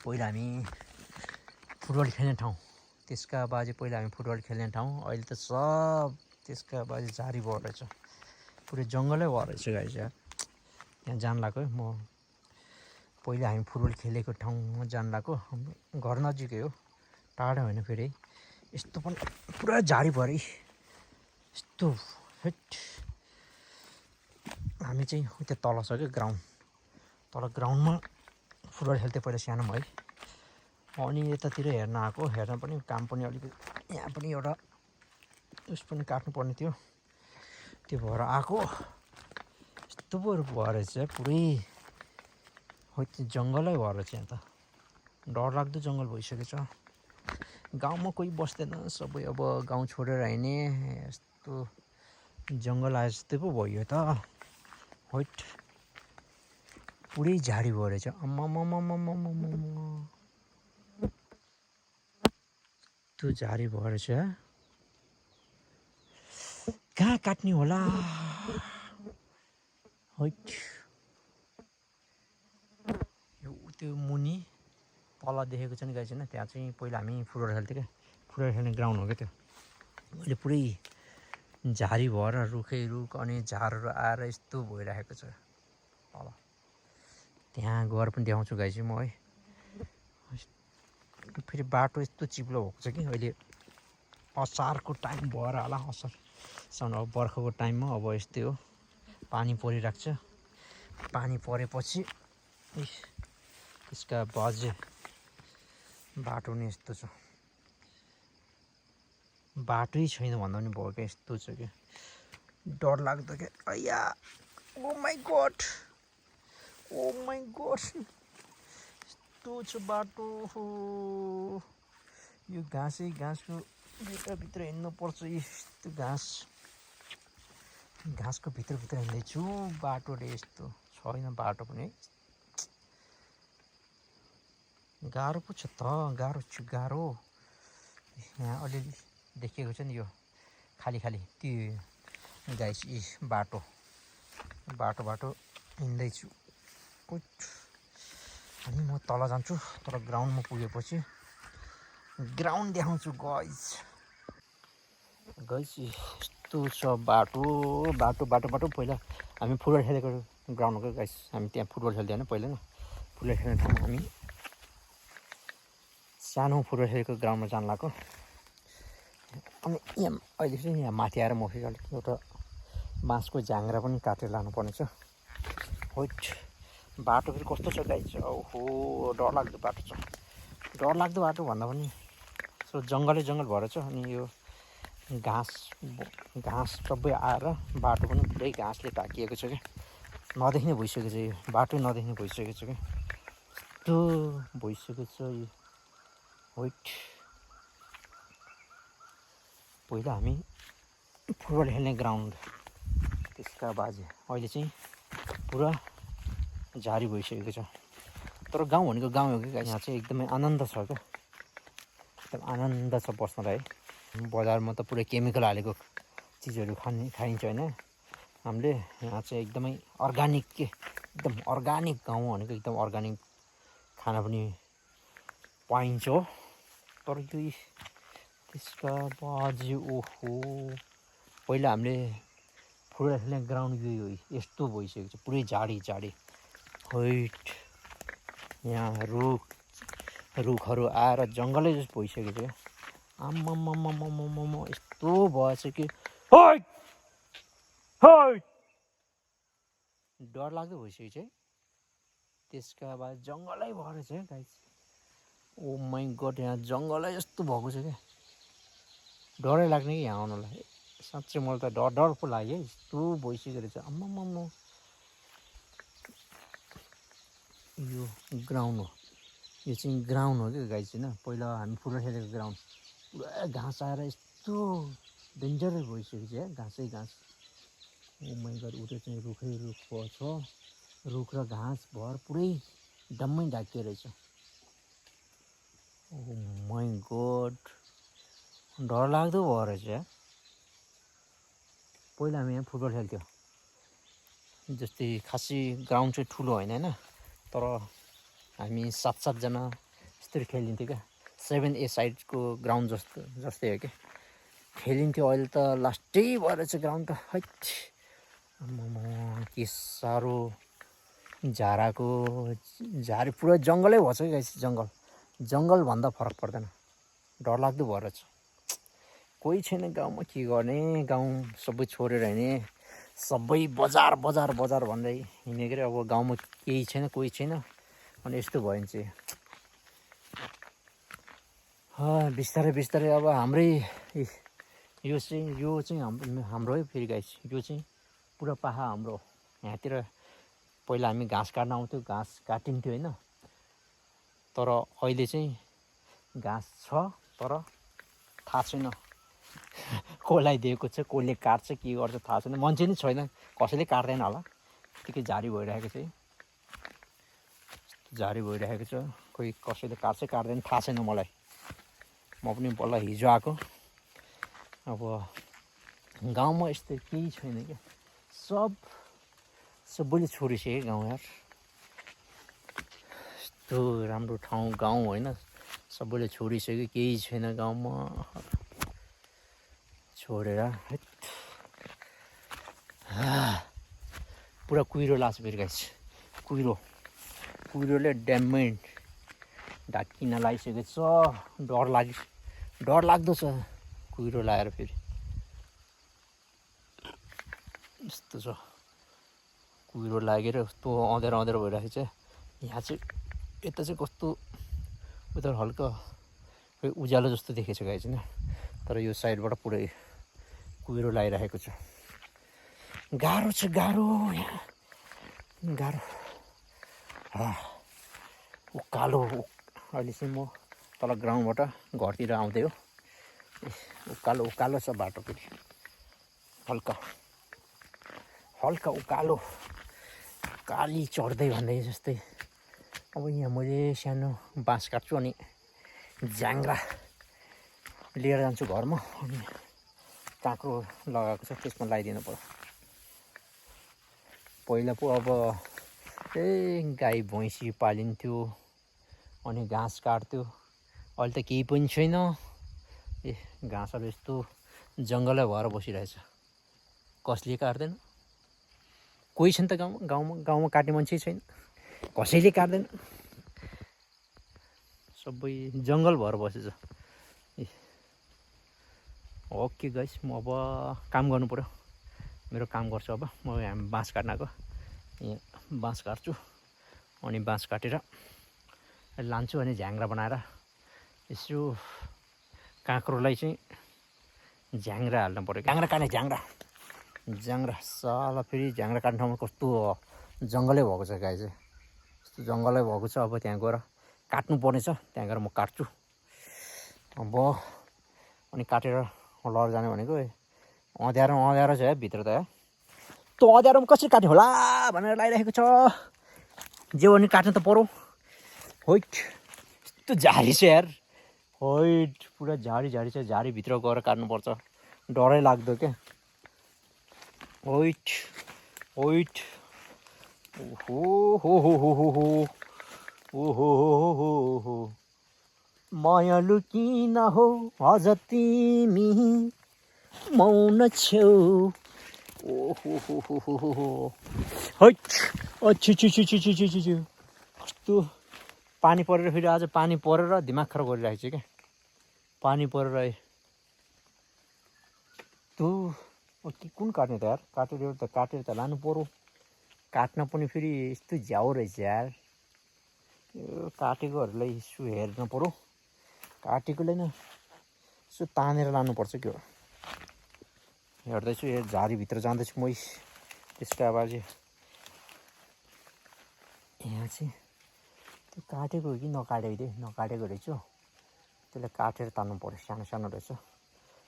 पहिला हामी फुटबल खेल्ने ठाउँ, त्यसका बाजे पहिला हामी फुटबल खेल्ने ठाउँ। अहिले त सब त्यसका बाजे झारी भयो रहेछ, पुरै जङ्गलै भयो रहेछ गाइस यार। त्यहाँ जान लाग्यो है म। पहिला हामी फुटबल खेलेको ठाउँमा जान लाग्यो, हाम्रो घर नजिकै हो, टाढा होइन फेरि। यस्तो पनि पुरा झारी भयो अरे यस्तो। हेट हामी चाहिँ उता तल छ क्या ग्राउन्ड, तल ग्राउन्डमा फुटबल खेल्थ्यो पहिला सानोमा है। अनि यतातिर हेर्न आएको, हेर्न पनि काम पनि अलिकति यहाँ पनि एउटा उस पनि काट्नुपर्ने थियो, त्यो भएर आएको। यस्तो पो भयो रहेछ पुरै, हो त्यो जङ्गलै भयो रहेछ यहाँ त, डरलाग्दो जङ्गल भइसकेछ। गाउँमा कोही बस्दैन, सबै अब गाउँ छोडेर हिँड्ने, यस्तो जङ्गल आए जस्तै पो भयो त। होइट पुरै झाडी भयो रहेछ, आम्मामामामामामा त्यो झारी भयो रहेछ। कहाँ काट्ने होला होइट। यो त्यो मुनि तल देखेको छ नि गाइस होइन, त्यहाँ चाहिँ पहिला हामी फुटबल खेल्थ्यो क्या, फुटबल खेल्ने ग्राउन्ड हो क्या त्यो। अहिले पुरै झारी भएर रुखै रुख अनि झारहरू आएर यस्तो भइरहेको छ तल। त्यहाँ गएर पनि देखाउँछु गाइस म है। फेरि बाटो यस्तो चिप्लो भएको छ कि अहिले असारको टाइम भएर होला, असारसम्म अब बर्खाको टाइममा अब यस्तै हो, पानी परिरहेको छ। पानी परेपछि त्यसका बाजे बाटो नै यस्तो छ, बाटै छैन भन्दा पनि भयो क्या, यस्तो छ क्या, डर लाग्दो क्या। अय्या oh my god, oh my god, यस्तो छ बाटो। यो घाँसै घाँसको भित्र हिँड्नुपर्छ, यस्तो घाँसको भित्र हिँड्दैछु, बाटोले यस्तो छैन बाटो पनि। गाह्रो पो छ त, गाह्रो। यहाँ अलिअलि देखिएको छ नि यो खाली त्यो गाइस, यी बाटो हिँड्दैछु। अनि म तल जान्छु, तर ग्राउन्डमा पुगेपछि ग्राउन्ड देखाउँछु गाइस। यस्तो छ बाटो। पहिला हामी फुटबल खेलेको ग्राउन्ड हो क्या गाइस, हामी त्यहाँ फुटबल खेल्थ्यो होइन पहिला न, फुटबल खेल्ने ठाउँमा हामी सानो फुटबल खेलेको ग्राउन्डमा जान लाग्यो। अनि यहाँ अहिले चाहिँ यहाँ माथि आएर म फेरि अलिक एउटा बाँसको झाङ्ग्रा पनि काटेर लानुपर्ने छ। होइट बाटो फेरि कस्तो छ गाइस, ओहो डरलाग्दो बाटो छ। डरलाग्दो बाटो भन्दा पनि सो जङ्गलै जङ्गल भएर छ। अनि यो घाँस सबै आएर बाटो पनि पुरै घाँसले ढाकिएको छ क्या, नदेख्ने भइसकेको छ, यो बाटो नदेख्ने भइसकेको छ क्या, यस्तो भइसकेको छ यो। होइट पहिला हामी फुटबल खेल्ने ग्राउन्ड, त्यसका बाजे अहिले चाहिँ पुरा झारी भइसकेको छ। तर गाउँ भनेको गाउँ हो कि, यहाँ चाहिँ एकदमै आनन्द छ क्या, एकदम आनन्द छ बस्नलाई। बजारमा त पुरै केमिकल हालेको चिजहरू खाइन्छ होइन, हामीले यहाँ चाहिँ एकदमै अर्ग्यानिक के, एकदम अर्ग्यानिक गाउँ भनेको एकदम अर्ग्यानिक खाना पनि पाइन्छ। तर यो त्यसका बाजे ओहो, पहिला हामीले फुटबल खेल्ने ग्राउन्ड यो यस्तो भइसकेको छ, पुरै झाडी। होइट यहाँ रुखहरू आएर जङ्गलै जस्तो भइसकेको छ क्या, आम्मामामामामा यस्तो भएछ कि होइट डरलाग्दो भइसकेको छ है। त्यसका बाद जङ्गलै भएर छ गाइस, ओ माई गड, यहाँ जङ्गलै यस्तो भएको छ क्या, डरै लाग्ने कि यहाँ आउनलाई। साँच्चै मलाई त डर पो लाग्यो है, यस्तो भइसकेको रहेछ आम्मामामा। यो ग्राउन्ड हो, यो चाहिँ ग्राउन्ड हो क्या गाइस होइन, पहिला हामी फुटबल खेलेको ग्राउन्ड। पुरा घाँस आएर यस्तो डेन्जरै भइसकेको छ है, घाँस। ओ माई गड, उता चाहिँ रुखै रुख छ, रुख र घाँस भएर पुरै डम्मै ढाकिएको रहेछ। ओ माई गड डरलाग्दो भयो रहेछ यार। पहिला हामी यहाँ फुटबल खेल्थ्यो, जस्तै खासै ग्राउन्ड चाहिँ ठुलो होइन, तर हामी 7-7 जना यस्तरी खेलिन्थ्यो क्या 7A साइडको ग्राउन्ड जस्तै हो क्या खेलिन्थ्यो अहिले त लास्टै भएर चाहिँ ग्राउन्ड त हैट के साह्रो झारी पुरा जङ्गलै भएछ कि गाइस जङ्गलभन्दा फरक पर्दैन डरलाग्दो भएर छ कोही छैन गाउँमा के गर्ने गाउँ सबै छोडेर हिँडे सबै बजार भन्दै हिँडेको रे अब गाउँमा केही छैन कोही छैन अनि यस्तो भयो भने चाहिँ बिस्तारै अब हाम्रै यो चाहिँ हाम्रो है फेरि गाइस यो चाहिँ पुरा पाहा हाम्रो यहाँतिर पहिला हामी घाँस काट्न आउँथ्यो घाँस काटिन्थ्यो होइन तर अहिले चाहिँ घाँस छ तर थाहा छैन कसलाई दिएको छ कसले काट्छ के गर्छ थाहा छैन मान्छे नै छैन कसैले काट्दैन होला त्यतिकै झारी भइरहेको छ कोही कसैले काट्छ काट्दैन थाहा छैन मलाई म पनि बल्ल हिजो आएको अब गाउँमा यस्तो केही छैन क्या सबैले छोडिसक्यो गाउँ यार यस्तो राम्रो ठाउँ गाउँ होइन सबैले छोडिसक्यो केही छैन गाउँमा छोडेर पुरा कुहिरो लाग्छ फेरि गाइस कुहिरोले ड्यामेज ढाकिन लागिसकेको छ डर लाग्दो छ कुहिरो लगाएर फेरि यस्तो छ कुहिरो लागेर कस्तो अँध्यारो भइरहेको छ यहाँ चाहिँ यता चाहिँ कस्तो उता हल्का उज्यालो जस्तो देखेको छ गाइस होइन तर यो साइडबाट पुरै कुहिरो लगाइरहेको छ गाह्रो यहाँ उकालो अहिले चाहिँ म तल ग्राउन्डबाट घरतिर आउँदै हो उकालो छ बाटो फेरि हल्का उकालो काली चढ्दै भन्दै जस्तै अब यहाँ मैले सानो बाँस काट्छु अनि ज्याङ्रा लिएर जान्छु घरमा अनि काँक्रो लगाएको छ त्यसमा लगाइदिनु पर्यो पहिला पो अब गाई भैँसी पालिन्थ्यो अनि घाँस काट्थ्यो अहिले त केही पनि छैन घाँसहरू यस्तो जङ्गलै भएर बसिरहेछ कसले काट्दैन कोही छैन त गाउँमा काट्ने मान्छे छैन कसैले काट्दैन सबै जङ्गल भएर बसेछ ओके गाइस म अब काम गर्नु पर्यो मेरो काम गर्छु अब म यहाँ बाँस काट्न आएको यहाँ बाँस काट्छु अनि बाँस काटेर लान्छु अनि झ्याङ्रा बनाएर यसो काँक्रोलाई चाहिँ झ्याङ्रा हाल्नु पर्यो झ्याङ्रा काट्ने झ्याङ्रा साला फेरि झ्याङ्रा काट्ने ठाउँमा कस्तो जङ्गलै भएको छ गाई चाहिँ यस्तो जङ्गलै भएको छ अब त्यहाँ गएर काट्नु पर्ने छ त्यहाँ गएर म काट्छु अब अनि काटेर लर जाने भनेको अँध्यारो छ है भित्र त त्यो अँध्यारोमा कसरी काट्यो होला भनेर लागिरहेको छ जे भने काट्नु त पर्यो होइट यस्तो झारी छ यार होइट पुरा झारी छ झारीभित्र गएर काट्नुपर्छ डरै लाग्दो क्या होइट ओहो मायालु किन हो अझ तिमी मौन छेउ ओहो हैट कस्तो पानी परेर फेरि आज पानी परेर दिमाग खराब गरिरहेको छ क्या पानी परेर त्यो कुन काट्ने त यार काटेर त लानु पर्यो काट्न पनि फेरि यस्तो झ्याउ रहेछ यार यो काटेकोहरूलाई यसो हेर्नु पर्यो काटेकोलाई न यसो तानेर लानुपर्छ के हो हेर्दैछु यो झारीभित्र जाँदैछु म त्यसको आवाज यहाँ चाहिँ त्यो काटेको हो कि नकाटेको रहेछ त्यसलाई काटेर तान्नु पर्यो सानो रहेछ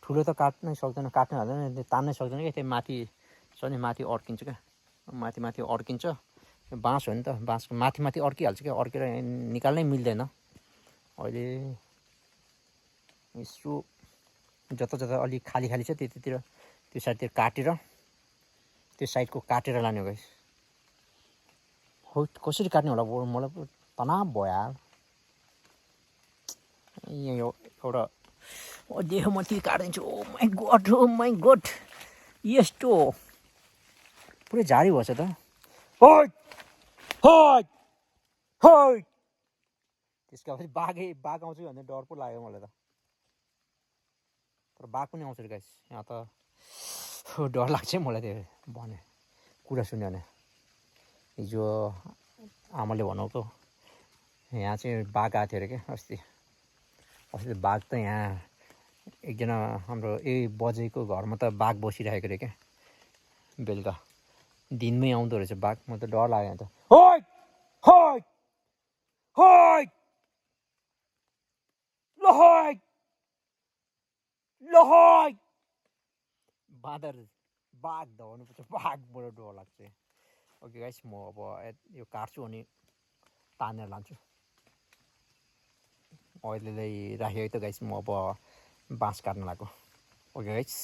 ठुलो त काट्नै सक्दैन काट्नु हाल्दैन तान्नै सक्दैन क्या त्यो माथि छ नि माथि अड्किन्छ क्या माथि अड्किन्छ बाँस हो नि त बाँसको माथि अड्किहाल्छ क्या अड्केर निकाल्नै मिल्दैन अहिले यसो जता अलिक खाली छ त्यतातिर त्यो साइडतिर काटेर त्यो साइडको काटेर लाने हो गाइस हो कसरी काट्ने होला मलाई तनाव भयो यार यहाँ एउटा देख म ती काटिदिन्छु ओ माई गड यस्तो पुरै झारी भएछ त होइट होइट होइट त्यसका पछि बाघ आउँछ भन्ने डर पो लाग्यो मलाई त तर बाघ पनि आउँछ रे गाइस यहाँ त डर लाग्छ मलाई त्यो भने कुरा सुन्यो भने हिजो आमाले भनेको यहाँ चाहिँ बाघ आएको थियो अरे क्या अस्ति बाघ त यहाँ एकजना हाम्रो बजेको घरमा त बाघ बसिरहेको अरे क्या बेलुका दिनमै आउँदो रहेछ बाघ म त डर लाग्यो त होइट होइट होइट ल होइट ल होइट बाँदर बाघ धपाउनुपर्छ बाघबाट डर लाग्छ ओके गाइस म अब यो काट्छु अनि तानेर लान्छु अहिले राखेको त गाइस म अब बाँस काट्न लाग्यो ओके गाइस